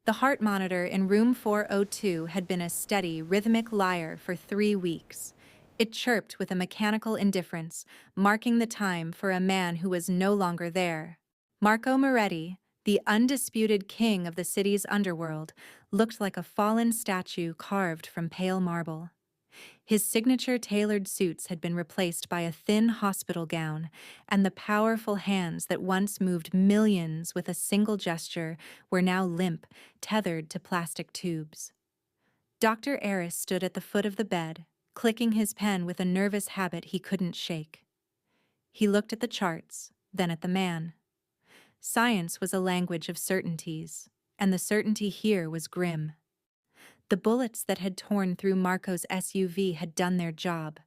The heart monitor in room 402 had been a steady, rhythmic liar for 3 weeks. It chirped with a mechanical indifference, marking the time for a man who was no longer there. Marco Moretti, the undisputed king of the city's underworld, looked like a fallen statue carved from pale marble. His signature tailored suits had been replaced by a thin hospital gown, and the powerful hands that once moved millions with a single gesture were now limp, tethered to plastic tubes. Dr. Eris stood at the foot of the bed, clicking his pen with a nervous habit he couldn't shake. He looked at the charts, then at the man. Science was a language of certainties, and the certainty here was grim. The bullets that had torn through Marco's SUV had done their job.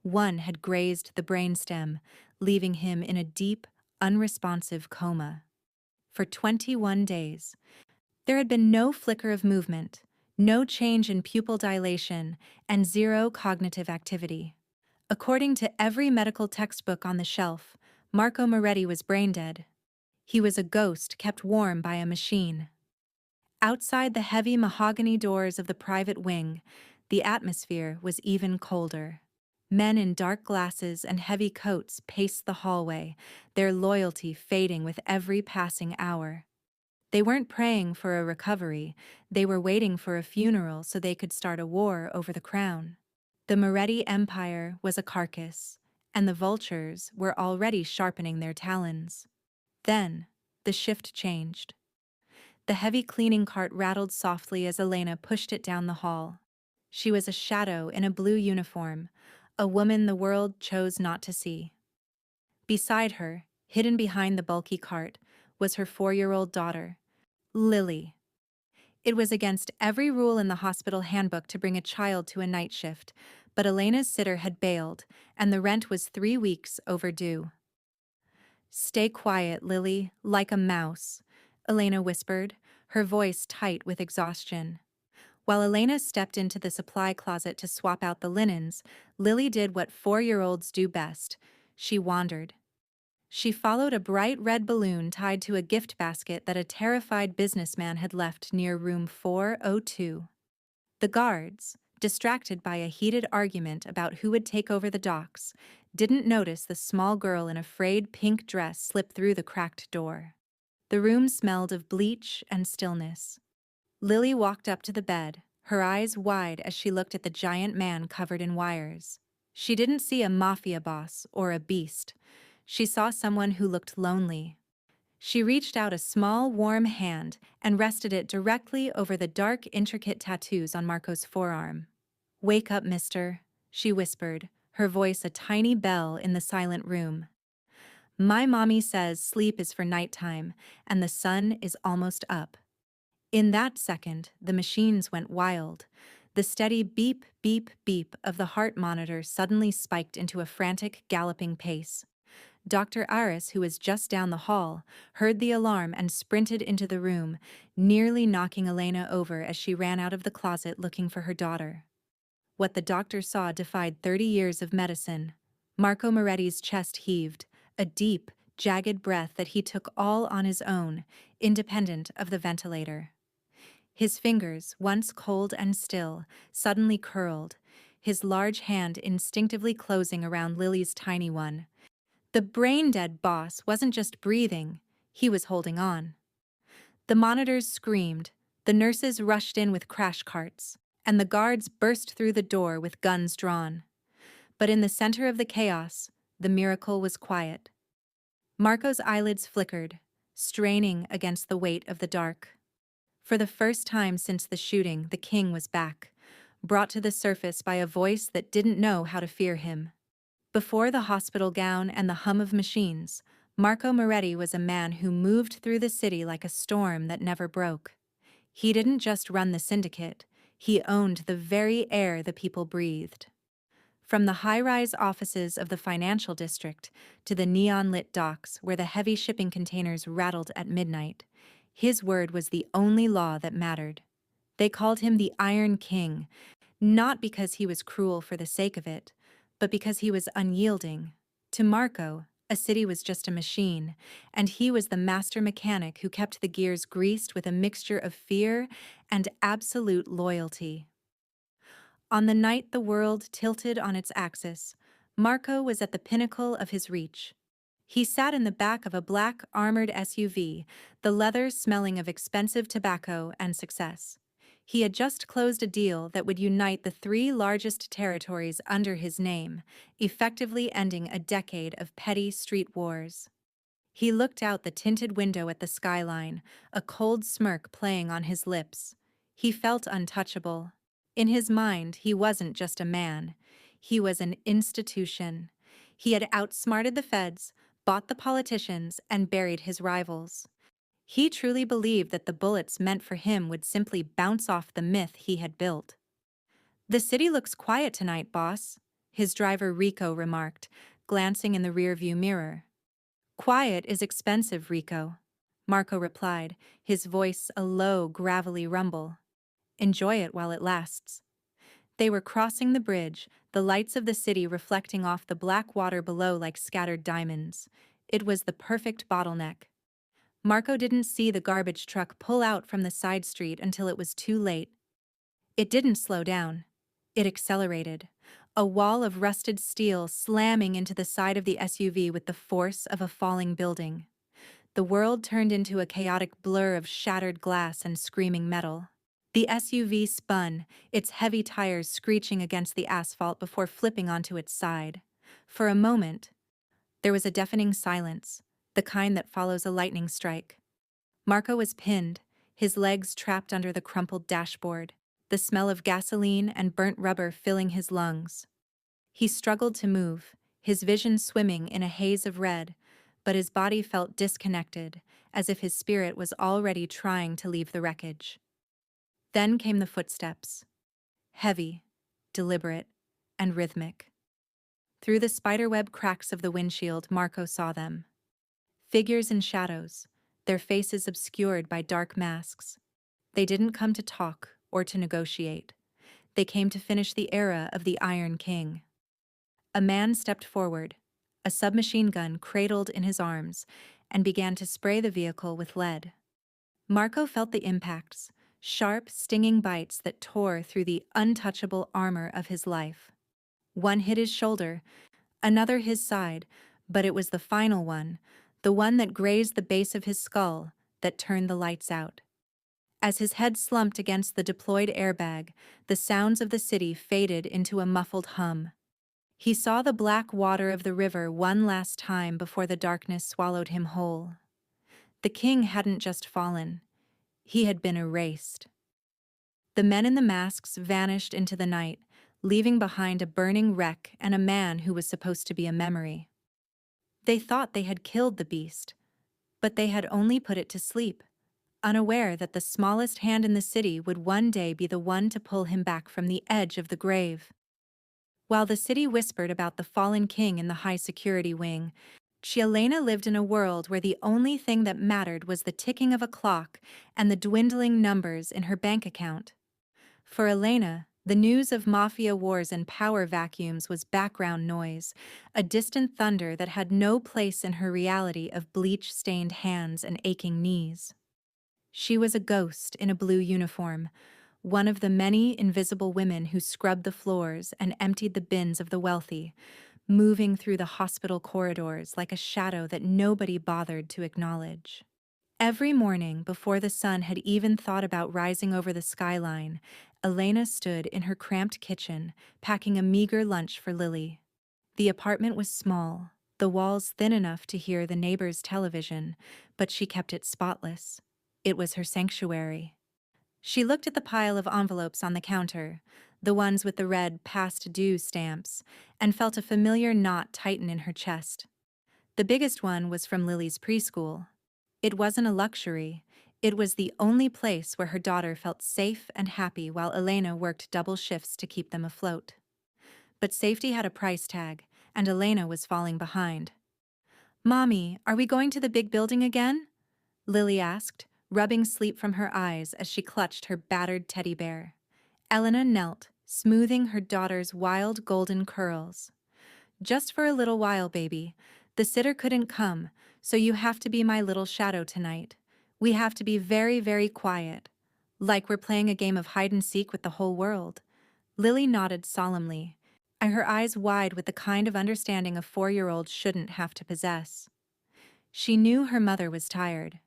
One had grazed the brainstem, leaving him in a deep, unresponsive coma. For 21 days, there had been no flicker of movement, no change in pupil dilation, and zero cognitive activity. According to every medical textbook on the shelf, Marco Moretti was brain-dead. He was a ghost kept warm by a machine. Outside the heavy mahogany doors of the private wing, the atmosphere was even colder. Men in dark glasses and heavy coats paced the hallway, their loyalty fading with every passing hour. They weren't praying for a recovery, they were waiting for a funeral so they could start a war over the crown. The Moretti Empire was a carcass, and the vultures were already sharpening their talons. Then, the shift changed. The heavy cleaning cart rattled softly as Elena pushed it down the hall. She was a shadow in a blue uniform, a woman the world chose not to see. Beside her, hidden behind the bulky cart, was her 4-year-old daughter, Lily. It was against every rule in the hospital handbook to bring a child to a night shift, but Elena's sitter had bailed, and the rent was 3 weeks overdue. "Stay quiet, Lily, like a mouse," Elena whispered, her voice tight with exhaustion. While Elena stepped into the supply closet to swap out the linens, Lily did what 4-year-olds do best. She wandered. She followed a bright red balloon tied to a gift basket that a terrified businessman had left near room 402. The guards, distracted by a heated argument about who would take over the docks, didn't notice the small girl in a frayed pink dress slip through the cracked door. The room smelled of bleach and stillness. Lily walked up to the bed, her eyes wide as she looked at the giant man covered in wires. She didn't see a mafia boss or a beast. She saw someone who looked lonely. She reached out a small, warm hand and rested it directly over the dark, intricate tattoos on Marco's forearm. "Wake up, mister," she whispered, her voice a tiny bell in the silent room. "My mommy says sleep is for nighttime, and the sun is almost up." In that second, the machines went wild. The steady beep, beep, beep of the heart monitor suddenly spiked into a frantic, galloping pace. Dr. Aris, who was just down the hall, heard the alarm and sprinted into the room, nearly knocking Elena over as she ran out of the closet looking for her daughter. What the doctor saw defied 30 years of medicine. Marco Moretti's chest heaved, a deep, jagged breath that he took all on his own, independent of the ventilator. His fingers, once cold and still, suddenly curled, his large hand instinctively closing around Lily's tiny one. The brain-dead boss wasn't just breathing, he was holding on. The monitors screamed, the nurses rushed in with crash carts, and the guards burst through the door with guns drawn. But in the center of the chaos, the miracle was quiet. Marco's eyelids flickered, straining against the weight of the dark. For the first time since the shooting, the king was back, brought to the surface by a voice that didn't know how to fear him. Before the hospital gown and the hum of machines, Marco Moretti was a man who moved through the city like a storm that never broke. He didn't just run the syndicate, he owned the very air the people breathed. From the high-rise offices of the financial district to the neon-lit docks where the heavy shipping containers rattled at midnight, his word was the only law that mattered. They called him the Iron King, not because he was cruel for the sake of it, but because he was unyielding. To Marco, A city was just a machine, and he was the master mechanic who kept the gears greased with a mixture of fear and absolute loyalty. On the night the world tilted on its axis, Marco was at the pinnacle of his reach. He sat in the back of a black, armored SUV, the leather smelling of expensive tobacco and success. He had just closed a deal that would unite the three largest territories under his name, effectively ending a decade of petty street wars. He looked out the tinted window at the skyline, a cold smirk playing on his lips. He felt untouchable. In his mind, he wasn't just a man. He was an institution. He had outsmarted the feds, bought the politicians, and buried his rivals. He truly believed that the bullets meant for him would simply bounce off the myth he had built. "The city looks quiet tonight, boss," his driver Rico remarked, glancing in the rearview mirror. "Quiet is expensive, Rico," Marco replied, his voice a low, gravelly rumble. "Enjoy it while it lasts." They were crossing the bridge, the lights of the city reflecting off the black water below like scattered diamonds. It was the perfect bottleneck. Marco didn't see the garbage truck pull out from the side street until it was too late. It didn't slow down. It accelerated, a wall of rusted steel slamming into the side of the SUV with the force of a falling building. The world turned into a chaotic blur of shattered glass and screaming metal. The SUV spun, its heavy tires screeching against the asphalt before flipping onto its side. For a moment, there was a deafening silence, the kind that follows a lightning strike. Marco was pinned, his legs trapped under the crumpled dashboard, the smell of gasoline and burnt rubber filling his lungs. He struggled to move, his vision swimming in a haze of red, but his body felt disconnected, as if his spirit was already trying to leave the wreckage. Then came the footsteps. Heavy, deliberate, and rhythmic. Through the spiderweb cracks of the windshield, Marco saw them. Figures in shadows, their faces obscured by dark masks. They didn't come to talk or to negotiate. They came to finish the era of the Iron King. A man stepped forward, a submachine gun cradled in his arms, and began to spray the vehicle with lead. Marco felt the impacts, sharp, stinging bites that tore through the untouchable armor of his life. One hit his shoulder, another his side, but it was the final one, the one that grazed the base of his skull, that turned the lights out. As his head slumped against the deployed airbag, the sounds of the city faded into a muffled hum. He saw the black water of the river one last time before the darkness swallowed him whole. The king hadn't just fallen. He had been erased. The men in the masks vanished into the night, leaving behind a burning wreck and a man who was supposed to be a memory. They thought they had killed the beast, but they had only put it to sleep, unaware that the smallest hand in the city would one day be the one to pull him back from the edge of the grave. While the city whispered about the fallen king in the high-security wing, Chielena lived in a world where the only thing that mattered was the ticking of a clock and the dwindling numbers in her bank account. For Elena, the news of mafia wars and power vacuums was background noise, a distant thunder that had no place in her reality of bleach-stained hands and aching knees. She was a ghost in a blue uniform, one of the many invisible women who scrubbed the floors and emptied the bins of the wealthy, moving through the hospital corridors like a shadow that nobody bothered to acknowledge. Every morning, before the sun had even thought about rising over the skyline, Elena stood in her cramped kitchen, packing a meager lunch for Lily. The apartment was small, the walls thin enough to hear the neighbor's television, but she kept it spotless. It was her sanctuary. She looked at the pile of envelopes on the counter, the ones with the red past due stamps, and felt a familiar knot tighten in her chest. The biggest one was from Lily's preschool. It wasn't a luxury. It was the only place where her daughter felt safe and happy while Elena worked double shifts to keep them afloat. But safety had a price tag, and Elena was falling behind. "Mommy, are we going to the big building again?" Lily asked, rubbing sleep from her eyes as she clutched her battered teddy bear. Elena knelt, smoothing her daughter's wild golden curls. "Just for a little while, baby. The sitter couldn't come, so you have to be my little shadow tonight. We have to be very, very quiet. Like we're playing a game of hide and seek with the whole world. Lily nodded solemnly, and her eyes wide with the kind of understanding a 4-year-old shouldn't have to possess. She knew her mother was tired.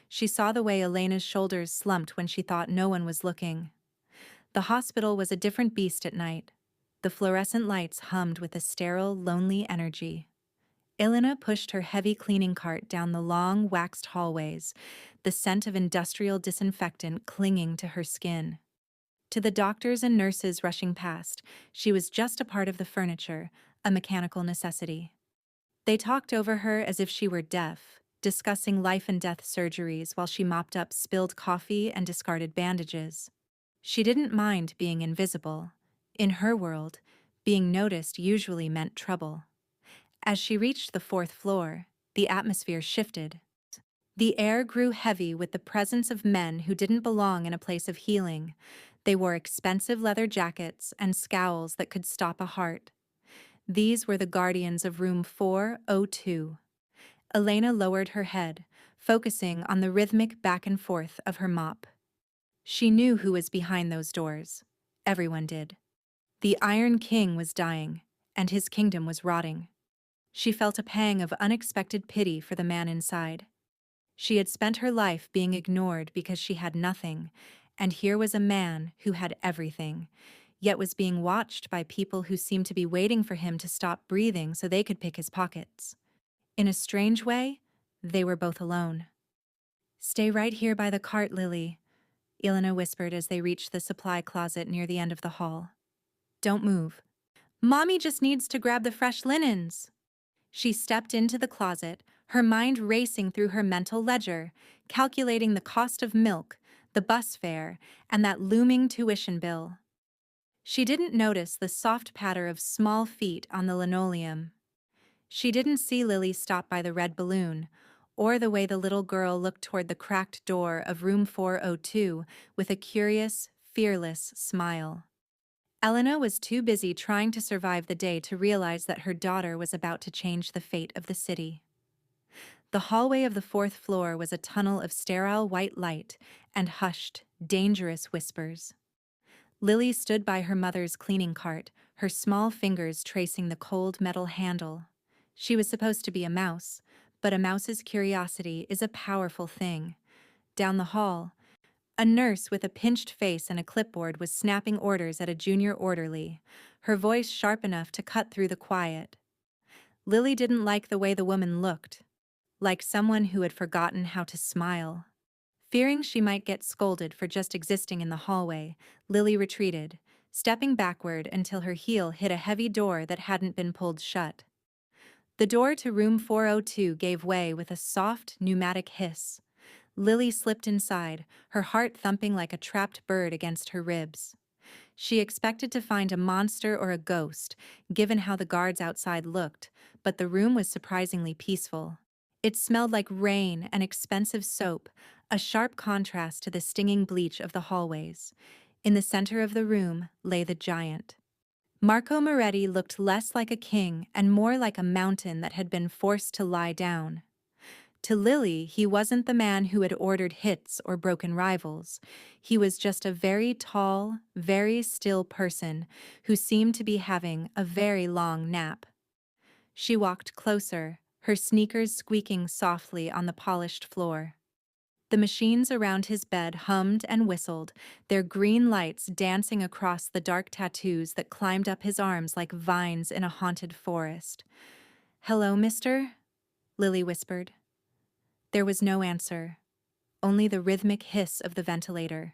She saw the way Elena's shoulders slumped when she thought no one was looking. The hospital was a different beast at night. The fluorescent lights hummed with a sterile, lonely energy. Elena pushed her heavy cleaning cart down the long, waxed hallways, the scent of industrial disinfectant clinging to her skin. To the doctors and nurses rushing past, she was just a part of the furniture, a mechanical necessity. They talked over her as if she were deaf, discussing life and death surgeries while she mopped up spilled coffee and discarded bandages. She didn't mind being invisible. In her world, being noticed usually meant trouble. As she reached the 4th floor, the atmosphere shifted. The air grew heavy with the presence of men who didn't belong in a place of healing. They wore expensive leather jackets and scowls that could stop a heart. These were the guardians of room 402. Elena lowered her head, focusing on the rhythmic back and forth of her mop. She knew who was behind those doors. Everyone did. The Iron King was dying, and his kingdom was rotting. She felt a pang of unexpected pity for the man inside. She had spent her life being ignored because she had nothing, and here was a man who had everything, yet was being watched by people who seemed to be waiting for him to stop breathing so they could pick his pockets. In a strange way, they were both alone. "Stay right here by the cart, Lily," Elena whispered as they reached the supply closet near the end of the hall. "Don't move. Mommy just needs to grab the fresh linens." She stepped into the closet, her mind racing through her mental ledger, calculating the cost of milk, the bus fare, and that looming tuition bill. She didn't notice the soft patter of small feet on the linoleum. She didn't see Lily stop by the red balloon, or the way the little girl looked toward the cracked door of room 402 with a curious, fearless smile. Elena was too busy trying to survive the day to realize that her daughter was about to change the fate of the city. The hallway of the 4th floor was a tunnel of sterile white light and hushed, dangerous whispers. Lily stood by her mother's cleaning cart, her small fingers tracing the cold metal handle. She was supposed to be a mouse, but a mouse's curiosity is a powerful thing. Down the hall, a nurse with a pinched face and a clipboard was snapping orders at a junior orderly, her voice sharp enough to cut through the quiet. Lily didn't like the way the woman looked, like someone who had forgotten how to smile. Fearing she might get scolded for just existing in the hallway, Lily retreated, stepping backward until her heel hit a heavy door that hadn't been pulled shut. The door to room 402 gave way with a soft, pneumatic hiss. Lily slipped inside, her heart thumping like a trapped bird against her ribs. She expected to find a monster or a ghost, given how the guards outside looked, but the room was surprisingly peaceful. It smelled like rain and expensive soap, a sharp contrast to the stinging bleach of the hallways. In the center of the room lay the giant. Marco Moretti looked less like a king and more like a mountain that had been forced to lie down. To Lily, he wasn't the man who had ordered hits or broken rivals. He was just a very tall, very still person who seemed to be having a very long nap. She walked closer, her sneakers squeaking softly on the polished floor. The machines around his bed hummed and whistled, their green lights dancing across the dark tattoos that climbed up his arms like vines in a haunted forest. "Hello, mister?" Lily whispered. There was no answer, only the rhythmic hiss of the ventilator.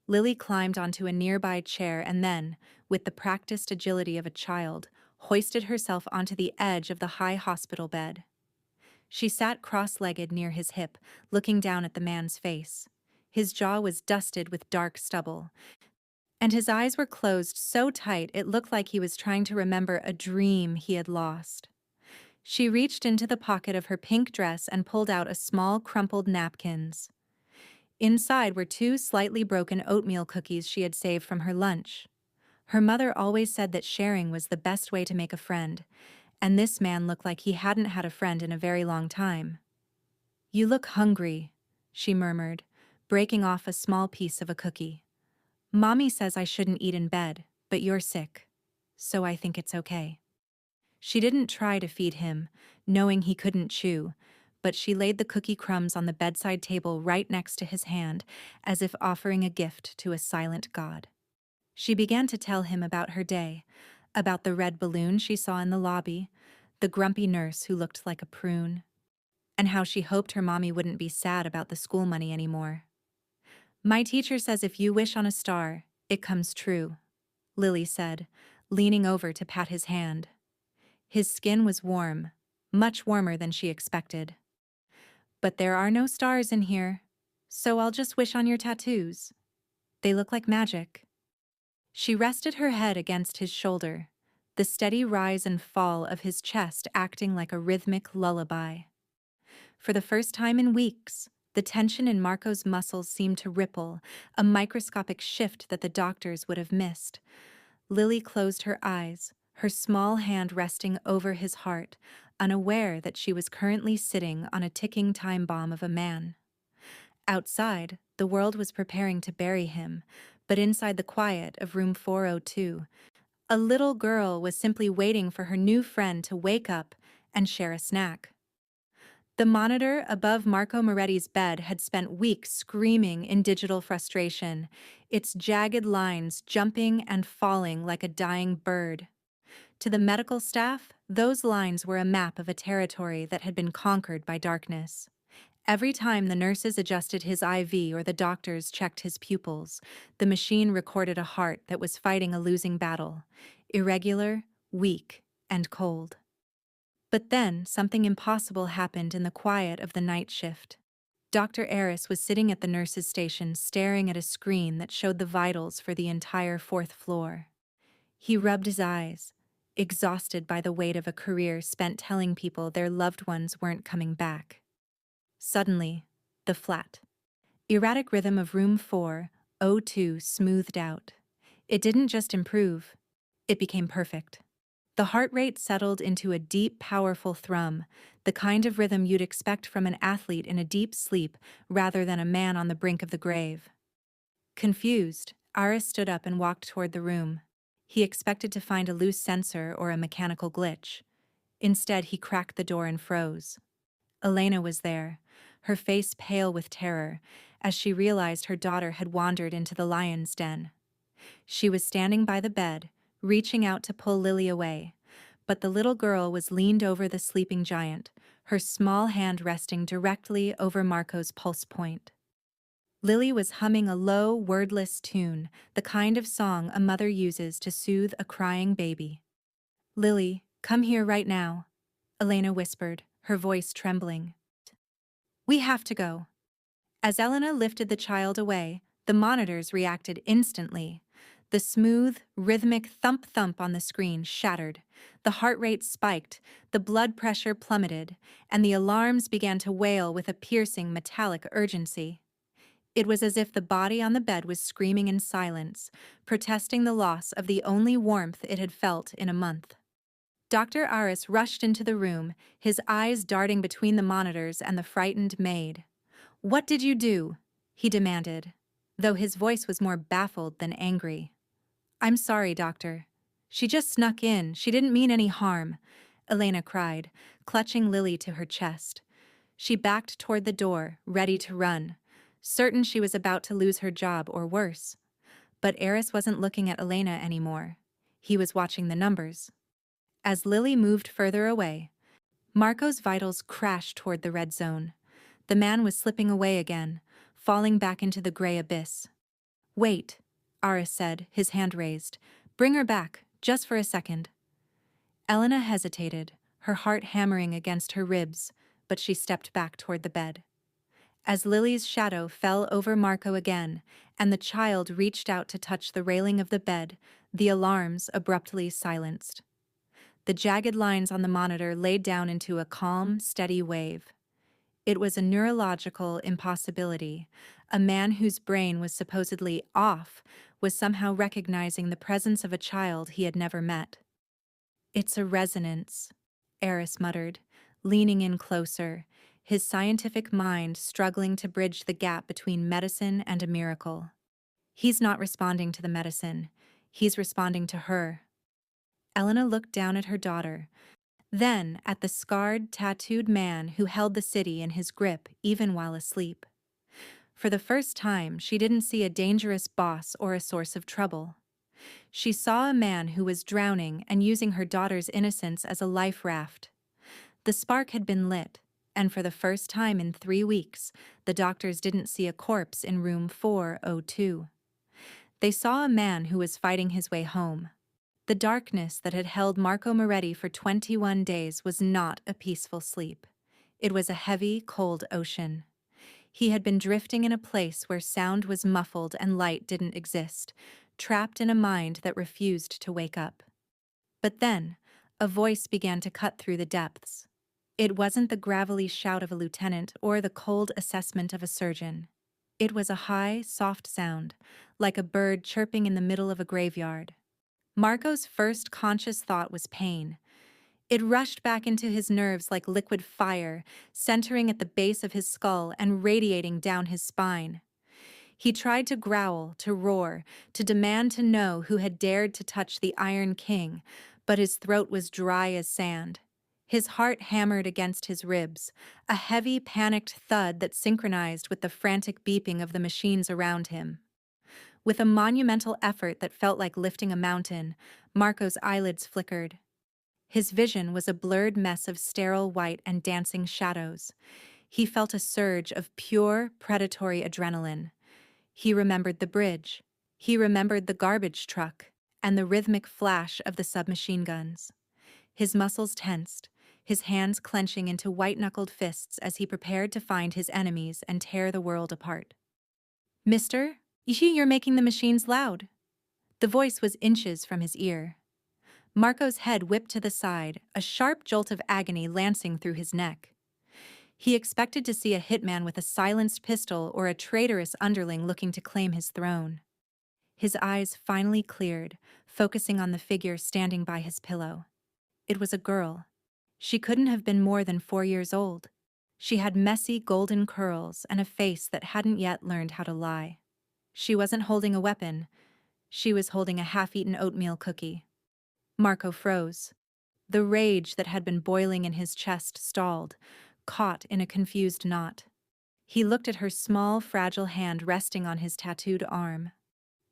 Lily climbed onto a nearby chair and then, with the practiced agility of a child, hoisted herself onto the edge of the high hospital bed. She sat cross-legged near his hip, looking down at the man's face. His jaw was dusted with dark stubble, and his eyes were closed so tight it looked like he was trying to remember a dream he had lost. She reached into the pocket of her pink dress and pulled out a small, crumpled napkins. Inside were 2 slightly broken oatmeal cookies she had saved from her lunch. Her mother always said that sharing was the best way to make a friend, and this man looked like he hadn't had a friend in a very long time. "You look hungry," she murmured, breaking off a small piece of a cookie. "Mommy says I shouldn't eat in bed, but you're sick, so I think it's okay." She didn't try to feed him, knowing he couldn't chew, but she laid the cookie crumbs on the bedside table right next to his hand, as if offering a gift to a silent god. She began to tell him about her day, about the red balloon she saw in the lobby, the grumpy nurse who looked like a prune, and how she hoped her mommy wouldn't be sad about the school money anymore. "My teacher says if you wish on a star, it comes true," Lily said, leaning over to pat his hand. His skin was warm, much warmer than she expected. "But there are no stars in here, so I'll just wish on your tattoos. They look like magic." She rested her head against his shoulder, the steady rise and fall of his chest acting like a rhythmic lullaby. For the first time in weeks, the tension in Marco's muscles seemed to ripple, a microscopic shift that the doctors would have missed. Lily closed her eyes, her small hand resting over his heart, unaware that she was currently sitting on a ticking time bomb of a man. Outside, the world was preparing to bury him, but inside the quiet of room 402, a little girl was simply waiting for her new friend to wake up and share a snack. The monitor above Marco Moretti's bed had spent weeks screaming in digital frustration, its jagged lines jumping and falling like a dying bird. To the medical staff, those lines were a map of a territory that had been conquered by darkness. Every time the nurses adjusted his IV or the doctors checked his pupils, the machine recorded a heart that was fighting a losing battle, irregular, weak, and cold. But then something impossible happened in the quiet of the night shift. Dr. Eris was sitting at the nurse's station staring at a screen that showed the vitals for the entire fourth floor. He rubbed his eyes, exhausted by the weight of a career spent telling people their loved ones weren't coming back. Suddenly, the flat, erratic rhythm of room 402 smoothed out. It didn't just improve, it became perfect. The heart rate settled into a deep, powerful thrum, the kind of rhythm you'd expect from an athlete in a deep sleep rather than a man on the brink of the grave. Confused, Aris stood up and walked toward the room. He expected to find a loose sensor or a mechanical glitch. Instead, he cracked the door and froze. Elena was there, her face pale with terror, as she realized her daughter had wandered into the lion's den. She was standing by the bed, reaching out to pull Lily away, but the little girl was leaned over the sleeping giant, her small hand resting directly over Marco's pulse point. Lily was humming a low, wordless tune, the kind of song a mother uses to soothe a crying baby. "Lily, come here right now," Elena whispered, her voice trembling. "We have to go." As Elena lifted the child away, the monitors reacted instantly. The smooth, rhythmic thump-thump on the screen shattered, the heart rate spiked, the blood pressure plummeted, and the alarms began to wail with a piercing metallic urgency. It was as if the body on the bed was screaming in silence, protesting the loss of the only warmth it had felt in a month. Dr. Aris rushed into the room, his eyes darting between the monitors and the frightened maid. "What did you do?" he demanded, though his voice was more baffled than angry. "I'm sorry, doctor. She just snuck in. She didn't mean any harm," Elena cried, clutching Lily to her chest. She backed toward the door, ready to run, certain she was about to lose her job or worse. But Eris wasn't looking at Elena anymore. He was watching the numbers. As Lily moved further away, Marco's vitals crashed toward the red zone. The man was slipping away again, falling back into the gray abyss. "Wait," Aris said, his hand raised. "Bring her back, just for a second." Elena hesitated, her heart hammering against her ribs, but she stepped back toward the bed. As Lily's shadow fell over Marco again, and the child reached out to touch the railing of the bed, the alarms abruptly silenced. The jagged lines on the monitor laid down into a calm, steady wave. It was a neurological impossibility. A man whose brain was supposedly off was somehow recognizing the presence of a child he had never met. "It's a resonance," Eris muttered, leaning in closer, his scientific mind struggling to bridge the gap between medicine and a miracle. He's not responding to the medicine. He's responding to her. Elena looked down at her daughter, then at the scarred, tattooed man who held the city in his grip even while asleep. For the first time, she didn't see a dangerous boss or a source of trouble. She saw a man who was drowning and using her daughter's innocence as a life raft. The spark had been lit, and for the first time in 3 weeks, the doctors didn't see a corpse in room 402. They saw a man who was fighting his way home. The darkness that had held Marco Moretti for 21 days was not a peaceful sleep. It was a heavy, cold ocean. He had been drifting in a place where sound was muffled and light didn't exist, trapped in a mind that refused to wake up. But then, a voice began to cut through the depths. It wasn't the gravelly shout of a lieutenant or the cold assessment of a surgeon. It was a high, soft sound, like a bird chirping in the middle of a graveyard. Marco's first conscious thought was pain. It rushed back into his nerves like liquid fire, centering at the base of his skull and radiating down his spine. He tried to growl, to roar, to demand to know who had dared to touch the Iron King, but his throat was dry as sand. His heart hammered against his ribs, a heavy, panicked thud that synchronized with the frantic beeping of the machines around him. With a monumental effort that felt like lifting a mountain, Marco's eyelids flickered. His vision was a blurred mess of sterile white and dancing shadows. He felt a surge of pure, predatory adrenaline. He remembered the bridge. He remembered the garbage truck and the rhythmic flash of the submachine guns. His muscles tensed, his hands clenching into white-knuckled fists as he prepared to find his enemies and tear the world apart. "Mister, you're making the machines loud." The voice was inches from his ear. Marco's head whipped to the side, a sharp jolt of agony lancing through his neck. He expected to see a hitman with a silenced pistol or a traitorous underling looking to claim his throne. His eyes finally cleared, focusing on the figure standing by his pillow. It was a girl. She couldn't have been more than 4 years old. She had messy golden curls and a face that hadn't yet learned how to lie. She wasn't holding a weapon. She was holding a half-eaten oatmeal cookie. Marco froze. The rage that had been boiling in his chest stalled, caught in a confused knot. He looked at her small, fragile hand resting on his tattooed arm,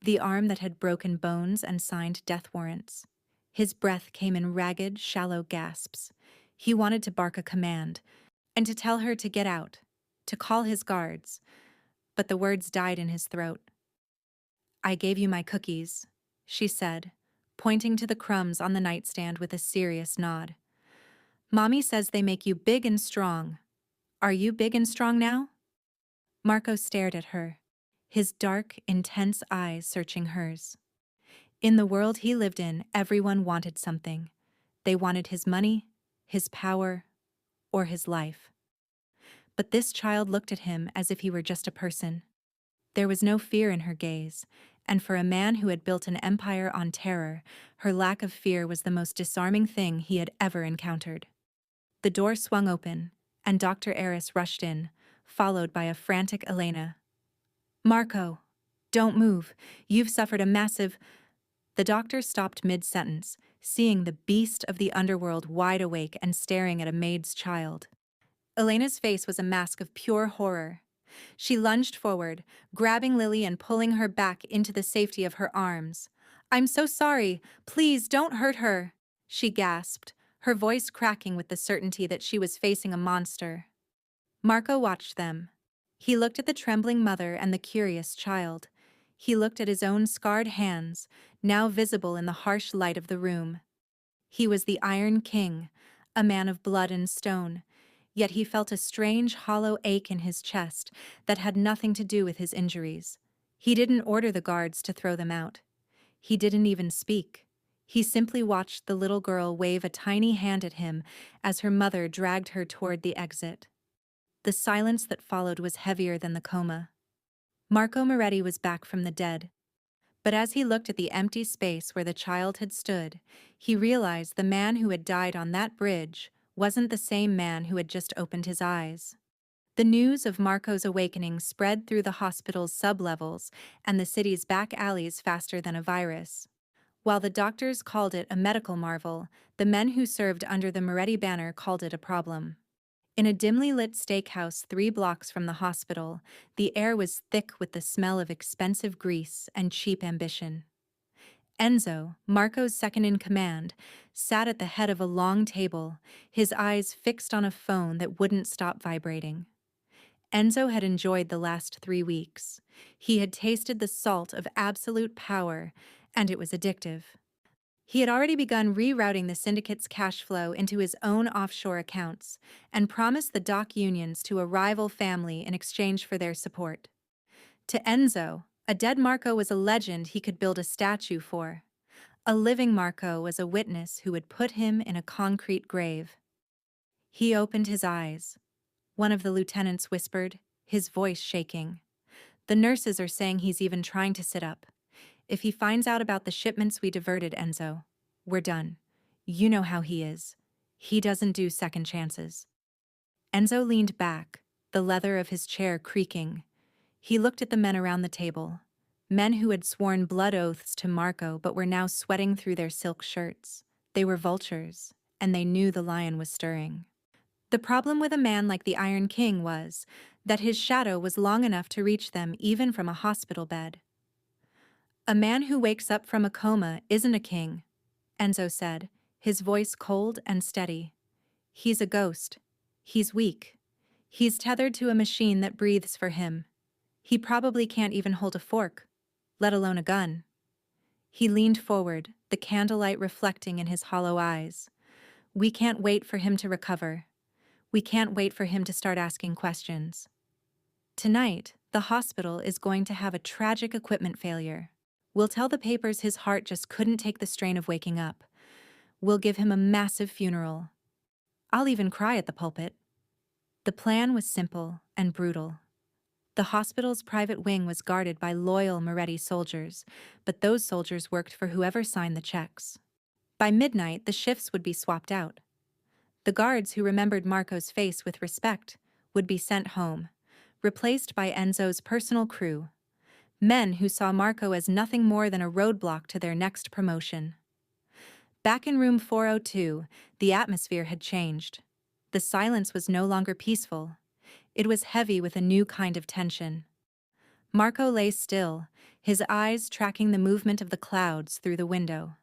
the arm that had broken bones and signed death warrants. His breath came in ragged, shallow gasps. He wanted to bark a command, and to tell her to get out, to call his guards, but the words died in his throat. "I gave you my cookies," she said, pointing to the crumbs on the nightstand with a serious nod. "Mommy says they make you big and strong. Are you big and strong now?" Marco stared at her, his dark, intense eyes searching hers. In the world he lived in, everyone wanted something. They wanted his money, his power, or his life. But this child looked at him as if he were just a person. There was no fear in her gaze, and for a man who had built an empire on terror, her lack of fear was the most disarming thing he had ever encountered. The door swung open, and Dr. Eris rushed in, followed by a frantic Elena. "Marco, don't move. You've suffered a massive—" The doctor stopped mid-sentence, seeing the beast of the underworld wide awake and staring at a maid's child. Elena's face was a mask of pure horror. She lunged forward, grabbing Lily and pulling her back into the safety of her arms. "I'm so sorry. Please don't hurt her," she gasped, her voice cracking with the certainty that she was facing a monster. Marco watched them. He looked at the trembling mother and the curious child. He looked at his own scarred hands, now visible in the harsh light of the room. He was the Iron King, a man of blood and stone, yet he felt a strange hollow ache in his chest that had nothing to do with his injuries. He didn't order the guards to throw them out. He didn't even speak. He simply watched the little girl wave a tiny hand at him as her mother dragged her toward the exit. The silence that followed was heavier than the coma. Marco Moretti was back from the dead. But as he looked at the empty space where the child had stood, he realized the man who had died on that bridge wasn't the same man who had just opened his eyes. The news of Marco's awakening spread through the hospital's sublevels and the city's back alleys faster than a virus. While the doctors called it a medical marvel, the men who served under the Moretti banner called it a problem. In a dimly lit steakhouse 3 blocks from the hospital, the air was thick with the smell of expensive grease and cheap ambition. Enzo, Marco's second-in-command, sat at the head of a long table, his eyes fixed on a phone that wouldn't stop vibrating. Enzo had enjoyed the last 3 weeks. He had tasted the salt of absolute power, and it was addictive. He had already begun rerouting the syndicate's cash flow into his own offshore accounts and promised the dock unions to a rival family in exchange for their support. To Enzo, a dead Marco was a legend he could build a statue for. A living Marco was a witness who would put him in a concrete grave. He opened his eyes. One of the lieutenants whispered, his voice shaking. "The nurses are saying he's even trying to sit up. If he finds out about the shipments we diverted, Enzo, we're done. You know how he is. He doesn't do second chances." Enzo leaned back, the leather of his chair creaking. He looked at the men around the table. Men who had sworn blood oaths to Marco but were now sweating through their silk shirts. They were vultures, and they knew the lion was stirring. The problem with a man like the Iron King was that his shadow was long enough to reach them even from a hospital bed. "A man who wakes up from a coma isn't a king," Enzo said, his voice cold and steady. "He's a ghost. He's weak. He's tethered to a machine that breathes for him. He probably can't even hold a fork, let alone a gun." He leaned forward, the candlelight reflecting in his hollow eyes. "We can't wait for him to recover. We can't wait for him to start asking questions." Tonight, the hospital is going to have a tragic equipment failure. We'll tell the papers his heart just couldn't take the strain of waking up. We'll give him a massive funeral. I'll even cry at the pulpit. The plan was simple and brutal. The hospital's private wing was guarded by loyal Moretti soldiers, but those soldiers worked for whoever signed the checks. By midnight, the shifts would be swapped out. The guards who remembered Marco's face with respect would be sent home, replaced by Enzo's personal crew, men who saw Marco as nothing more than a roadblock to their next promotion. Back in room 402, the atmosphere had changed. The silence was no longer peaceful. It was heavy with a new kind of tension. Marco lay still, his eyes tracking the movement of the clouds through the window.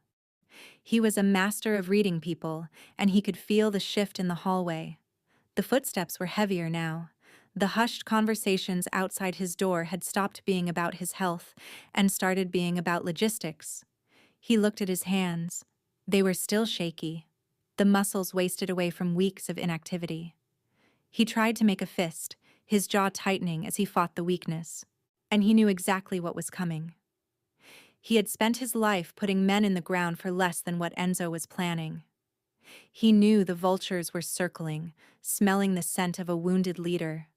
He was a master of reading people, and he could feel the shift in the hallway. The footsteps were heavier now. The hushed conversations outside his door had stopped being about his health and started being about logistics. He looked at his hands. They were still shaky, the muscles wasted away from weeks of inactivity. He tried to make a fist, his jaw tightening as he fought the weakness. And he knew exactly what was coming. He had spent his life putting men in the ground for less than what Enzo was planning. He knew the vultures were circling, smelling the scent of a wounded leader.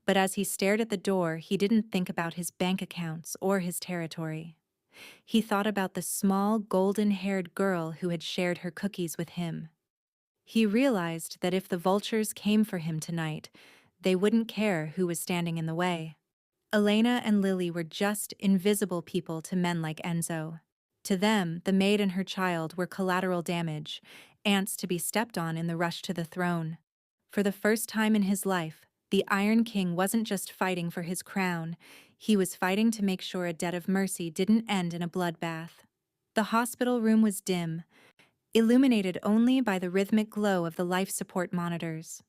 But as he stared at the door, he didn't think about his bank accounts or his territory. He thought about the small, golden-haired girl who had shared her cookies with him. He realized that if the vultures came for him tonight, they wouldn't care who was standing in the way. Elena and Lily were just invisible people to men like Enzo. To them, the maid and her child were collateral damage, ants to be stepped on in the rush to the throne. For the first time in his life, the Iron King wasn't just fighting for his crown, he was fighting to make sure a debt of mercy didn't end in a bloodbath. The hospital room was dim, illuminated only by the rhythmic glow of the life support monitors.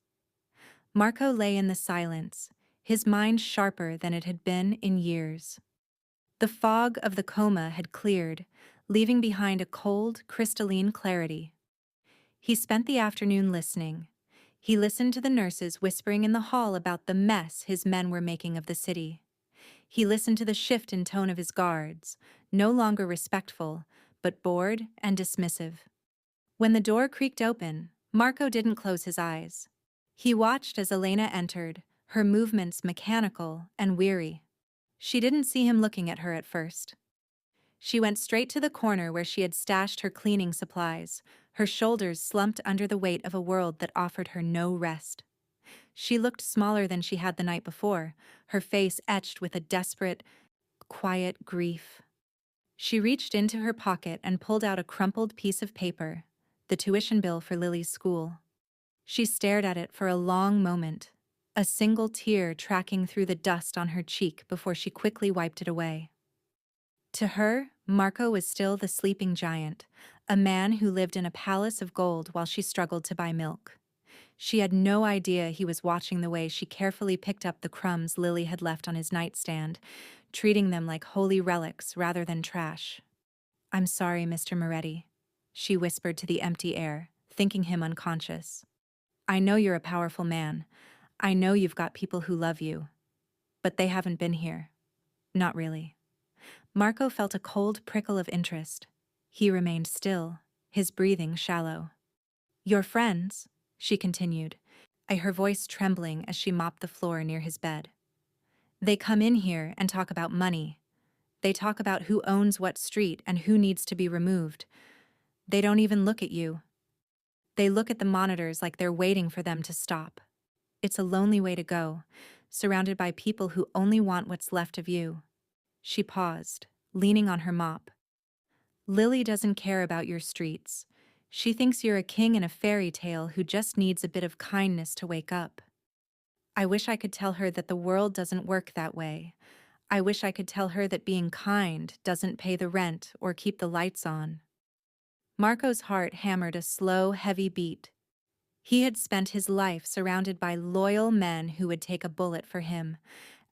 Marco lay in the silence, his mind sharper than it had been in years. The fog of the coma had cleared, leaving behind a cold, crystalline clarity. He spent the afternoon listening. He listened to the nurses whispering in the hall about the mess his men were making of the city. He listened to the shift in tone of his guards, no longer respectful, but bored and dismissive. When the door creaked open, Marco didn't close his eyes. He watched as Elena entered, her movements mechanical and weary. She didn't see him looking at her at first. She went straight to the corner where she had stashed her cleaning supplies, Her shoulders slumped under the weight of a world that offered her no rest. She looked smaller than she had the night before, her face etched with a desperate, quiet grief. She reached into her pocket and pulled out a crumpled piece of paper, the tuition bill for Lily's school. She stared at it for a long moment, a single tear tracking through the dust on her cheek before she quickly wiped it away. To her, Marco was still the sleeping giant, a man who lived in a palace of gold while she struggled to buy milk. She had no idea he was watching the way she carefully picked up the crumbs Lily had left on his nightstand, treating them like holy relics rather than trash. "I'm sorry, Mr. Moretti," she whispered to the empty air, thinking him unconscious. "I know you're a powerful man. I know you've got people who love you. But they haven't been here. Not really." Marco felt a cold prickle of interest. He remained still, his breathing shallow. "Your friends," she continued, her voice trembling as she mopped the floor near his bed. "They come in here and talk about money. They talk about who owns what street and who needs to be removed. They don't even look at you. They look at the monitors like they're waiting for them to stop. It's a lonely way to go, surrounded by people who only want what's left of you." She paused, leaning on her mop. "Lily doesn't care about your streets. She thinks you're a king in a fairy tale who just needs a bit of kindness to wake up. I wish I could tell her that the world doesn't work that way. I wish I could tell her that being kind doesn't pay the rent or keep the lights on." Marco's heart hammered a slow, heavy beat. He had spent his life surrounded by loyal men who would take a bullet for him,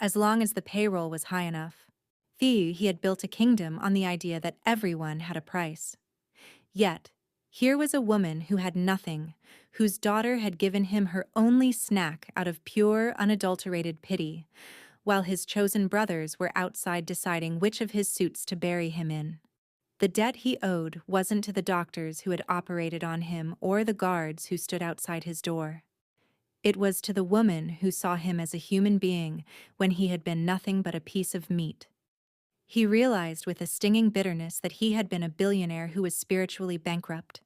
as long as the payroll was high enough. He had built a kingdom on the idea that everyone had a price. Yet, here was a woman who had nothing, whose daughter had given him her only snack out of pure, unadulterated pity, while his chosen brothers were outside deciding which of his suits to bury him in. The debt he owed wasn't to the doctors who had operated on him or the guards who stood outside his door. It was to the woman who saw him as a human being when he had been nothing but a piece of meat. He realized with a stinging bitterness that he had been a billionaire who was spiritually bankrupt.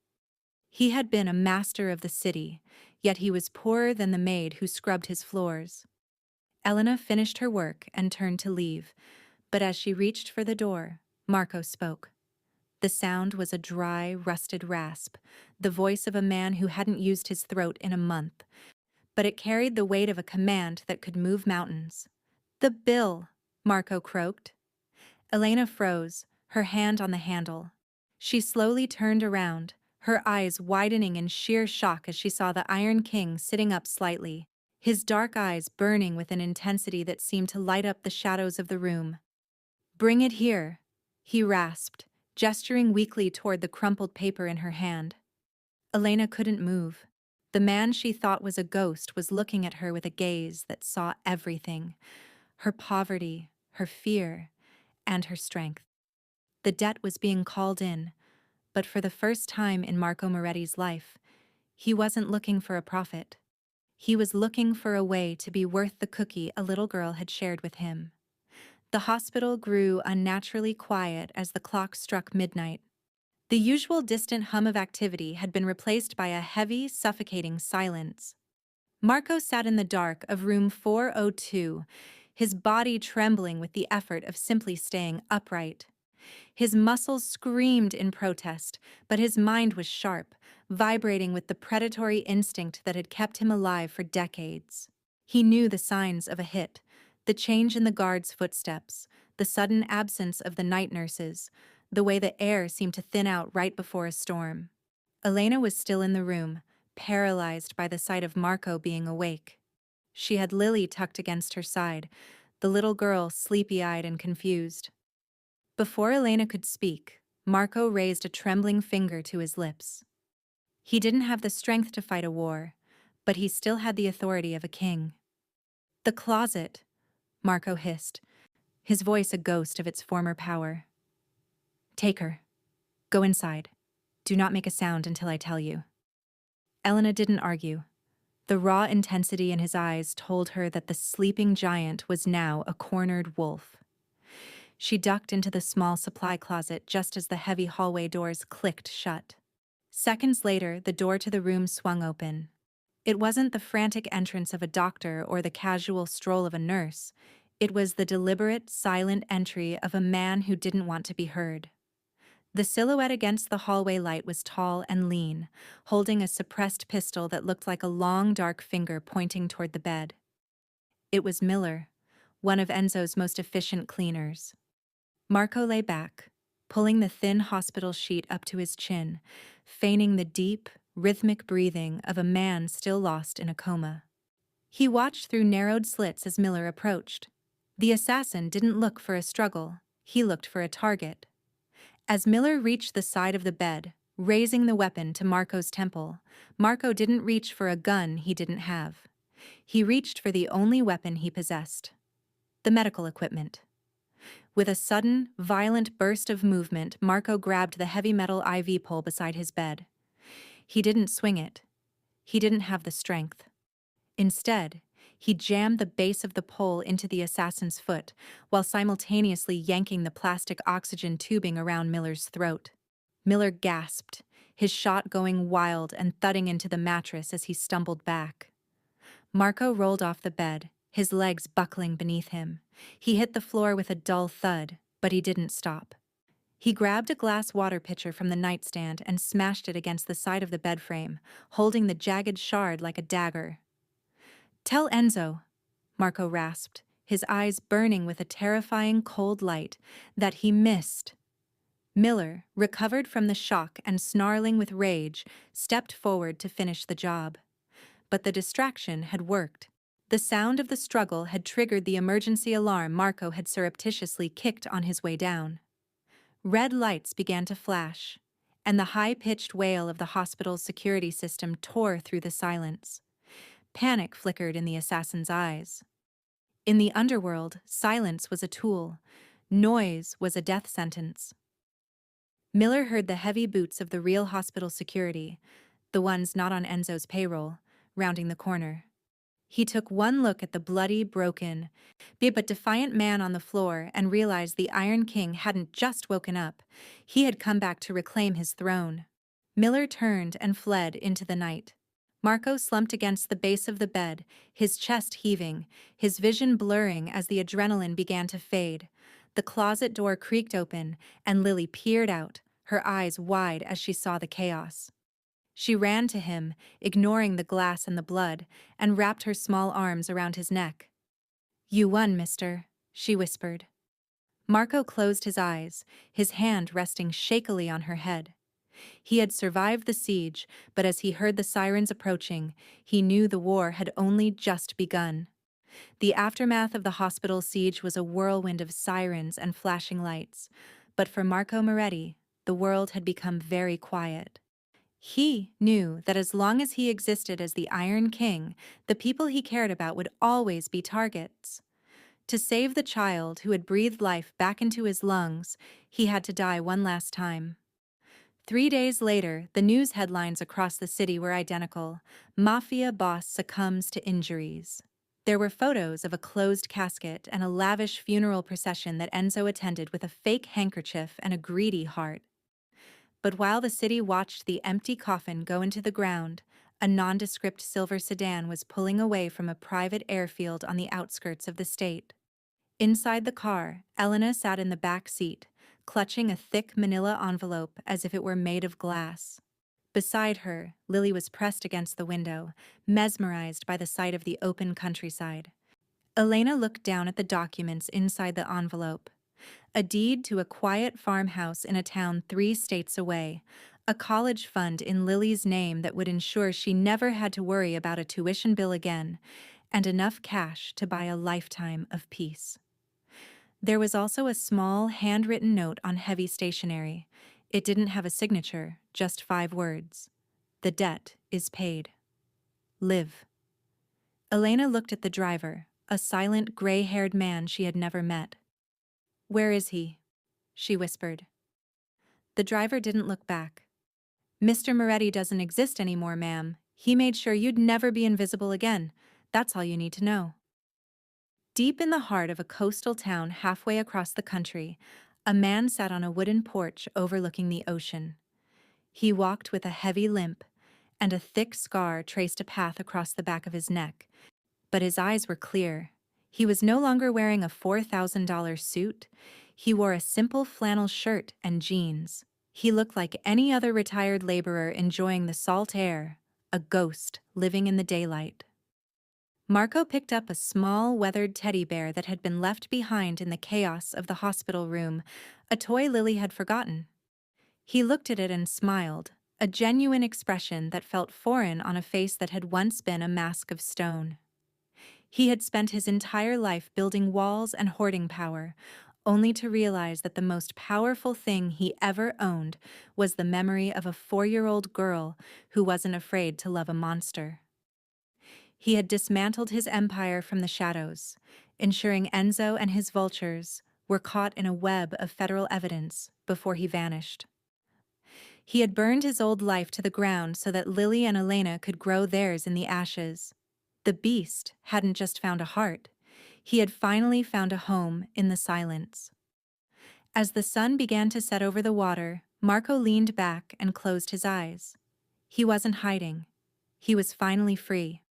He had been a master of the city, yet he was poorer than the maid who scrubbed his floors. Elena finished her work and turned to leave, but as she reached for the door, Marco spoke. The sound was a dry, rusted rasp, the voice of a man who hadn't used his throat in a month, but it carried the weight of a command that could move mountains. "The bill," Marco croaked. Elena froze, her hand on the handle. She slowly turned around, her eyes widening in sheer shock as she saw the Iron King sitting up slightly, his dark eyes burning with an intensity that seemed to light up the shadows of the room. "Bring it here," he rasped, gesturing weakly toward the crumpled paper in her hand. Elena couldn't move. The man she thought was a ghost was looking at her with a gaze that saw everything: her poverty, her fear, and her strength. The debt was being called in, but for the first time in Marco Moretti's life, he wasn't looking for a profit. He was looking for a way to be worth the cookie a little girl had shared with him. The hospital grew unnaturally quiet as the clock struck midnight. The usual distant hum of activity had been replaced by a heavy, suffocating silence. Marco sat in the dark of room 402, his body trembling with the effort of simply staying upright. His muscles screamed in protest, but his mind was sharp, vibrating with the predatory instinct that had kept him alive for decades. He knew the signs of a hit: the change in the guards' footsteps, the sudden absence of the night nurses, the way the air seemed to thin out right before a storm. Elena was still in the room, paralyzed by the sight of Marco being awake. She had Lily tucked against her side, the little girl sleepy-eyed and confused. Before Elena could speak, Marco raised a trembling finger to his lips. He didn't have the strength to fight a war, but he still had the authority of a king. "The closet," Marco hissed, his voice a ghost of its former power. "Take her. Go inside. Do not make a sound until I tell you." Elena didn't argue. The raw intensity in his eyes told her that the sleeping giant was now a cornered wolf. She ducked into the small supply closet just as the heavy hallway doors clicked shut. Seconds later, the door to the room swung open. It wasn't the frantic entrance of a doctor or the casual stroll of a nurse. It was the deliberate, silent entry of a man who didn't want to be heard. The silhouette against the hallway light was tall and lean, holding a suppressed pistol that looked like a long, dark finger pointing toward the bed. It was Miller, one of Enzo's most efficient cleaners. Marco lay back, pulling the thin hospital sheet up to his chin, feigning the deep, rhythmic breathing of a man still lost in a coma. He watched through narrowed slits as Miller approached. The assassin didn't look for a struggle, he looked for a target. As Miller reached the side of the bed, raising the weapon to Marco's temple, Marco didn't reach for a gun he didn't have. He reached for the only weapon he possessed: the medical equipment. With a sudden, violent burst of movement, Marco grabbed the heavy metal IV pole beside his bed. He didn't swing it. He didn't have the strength. Instead, he jammed the base of the pole into the assassin's foot, while simultaneously yanking the plastic oxygen tubing around Miller's throat. Miller gasped, his shot going wild and thudding into the mattress as he stumbled back. Marco rolled off the bed, his legs buckling beneath him. He hit the floor with a dull thud, but he didn't stop. He grabbed a glass water pitcher from the nightstand and smashed it against the side of the bed frame, holding the jagged shard like a dagger. "Tell Enzo," Marco rasped, his eyes burning with a terrifying cold light, "that he missed." Miller, recovered from the shock and snarling with rage, stepped forward to finish the job. But the distraction had worked. The sound of the struggle had triggered the emergency alarm Marco had surreptitiously kicked on his way down. Red lights began to flash, and the high-pitched wail of the hospital's security system tore through the silence. Panic flickered in the assassin's eyes. In the underworld, silence was a tool. Noise was a death sentence. Miller heard the heavy boots of the real hospital security, the ones not on Enzo's payroll, rounding the corner. He took one look at the bloody, broken, but defiant man on the floor and realized the Iron King hadn't just woken up. He had come back to reclaim his throne. Miller turned and fled into the night. Marco slumped against the base of the bed, his chest heaving, his vision blurring as the adrenaline began to fade. The closet door creaked open, and Lily peered out, her eyes wide as she saw the chaos. She ran to him, ignoring the glass and the blood, and wrapped her small arms around his neck. "You won, mister," she whispered. Marco closed his eyes, his hand resting shakily on her head. He had survived the siege, but as he heard the sirens approaching, he knew the war had only just begun. The aftermath of the hospital siege was a whirlwind of sirens and flashing lights, but for Marco Moretti, the world had become very quiet. He knew that as long as he existed as the Iron King, the people he cared about would always be targets. To save the child who had breathed life back into his lungs, he had to die one last time. 3 days later, the news headlines across the city were identical. Mafia boss succumbs to injuries. There were photos of a closed casket and a lavish funeral procession that Enzo attended with a fake handkerchief and a greedy heart. But while the city watched the empty coffin go into the ground, a nondescript silver sedan was pulling away from a private airfield on the outskirts of the state. Inside the car, Elena sat in the back seat, clutching a thick manila envelope as if it were made of glass. Beside her, Lily was pressed against the window, mesmerized by the sight of the open countryside. Elena looked down at the documents inside the envelope. A deed to a quiet farmhouse in a town 3 states away, a college fund in Lily's name that would ensure she never had to worry about a tuition bill again, and enough cash to buy a lifetime of peace. There was also a small, handwritten note on heavy stationery. It didn't have a signature, just 5 words. "The debt is paid. Live." Elena looked at the driver, a silent, gray-haired man she had never met. "Where is he?" she whispered. The driver didn't look back. "Mr. Moretti doesn't exist anymore, ma'am. He made sure you'd never be invisible again. That's all you need to know." Deep in the heart of a coastal town halfway across the country, a man sat on a wooden porch overlooking the ocean. He walked with a heavy limp, and a thick scar traced a path across the back of his neck. But his eyes were clear. He was no longer wearing a $4,000 suit. He wore a simple flannel shirt and jeans. He looked like any other retired laborer enjoying the salt air, a ghost living in the daylight. Marco picked up a small, weathered teddy bear that had been left behind in the chaos of the hospital room, a toy Lily had forgotten. He looked at it and smiled, a genuine expression that felt foreign on a face that had once been a mask of stone. He had spent his entire life building walls and hoarding power, only to realize that the most powerful thing he ever owned was the memory of a 4-year-old girl who wasn't afraid to love a monster. He had dismantled his empire from the shadows, ensuring Enzo and his vultures were caught in a web of federal evidence before he vanished. He had burned his old life to the ground so that Lily and Elena could grow theirs in the ashes. The beast hadn't just found a heart, he had finally found a home in the silence. As the sun began to set over the water, Marco leaned back and closed his eyes. He wasn't hiding. He was finally free.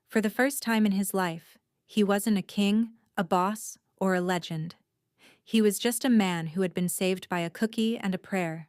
For the first time in his life, he wasn't a king, a boss, or a legend. He was just a man who had been saved by a cookie and a prayer.